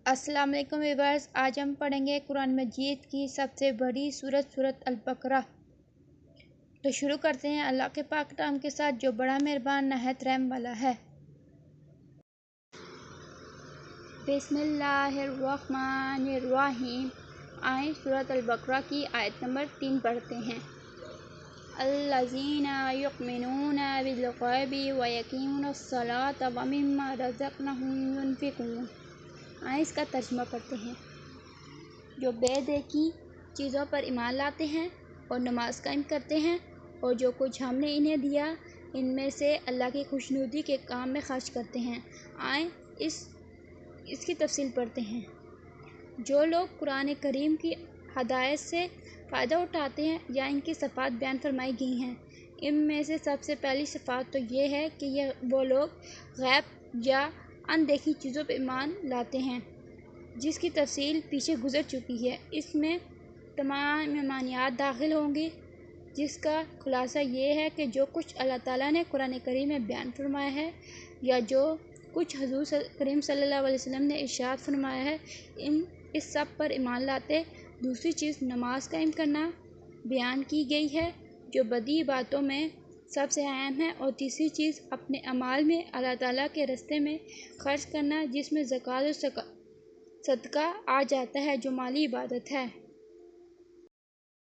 السلام علیکم ویورز، آج ہم پڑھیں گے قرآن مجید کی سب سے بڑی سورت البقرہ۔ تو شروع کرتے ہیں اللہ کے پاک نام کے ساتھ جو بڑا مہربان نہایت رحم والا ہے۔ بسم اللہ الرحمن الرحیم۔ آئیں سورت البقرہ کی آیت نمبر 3 پڑھتے ہیں۔ الذین یؤمنون بالغیب ویقیمون الصلاۃ ومما رزقناہم ینفقون۔ آئیں اس کا ترجمہ پڑھتے ہیں۔ جو بے دیکھی چیزوں پر ایمان لاتے ہیں اور نماز قائم کرتے ہیں اور جو کچھ ہم نے انہیں دیا ان میں سے اللہ کی خوشنودی کے کام میں خرچ کرتے ہیں۔ آئیں اس کی تفصیل پڑھتے ہیں۔ جو لوگ قرآن کریم کی ہدایت سے فائدہ اٹھاتے ہیں یا ان کی صفات بیان فرمائی گئی ہیں، ان میں سے سب سے پہلی صفات تو یہ ہے کہ وہ لوگ غیب یا اندیکھی چیزوں پہ ایمان لاتے ہیں، جس کی تفصیل پیچھے گزر چکی ہے۔ اس میں تمام ایمانیات داخل ہوں گی، جس کا خلاصہ یہ ہے کہ جو کچھ اللہ تعالیٰ نے قرآن کریم میں بیان فرمایا ہے یا جو کچھ حضور کریم صلی اللہ علیہ وسلم نے ارشاد فرمایا ہے، اس سب پر ایمان لاتے۔ دوسری چیز نماز قائم کرنا بیان کی گئی ہے جو بدیہی باتوں میں سب سے اہم ہے، اور تیسری چیز اپنے اعمال میں اللہ تعالیٰ کے راستے میں خرچ کرنا، جس میں زکوٰۃ اور صدقہ آ جاتا ہے جو مالی عبادت ہے۔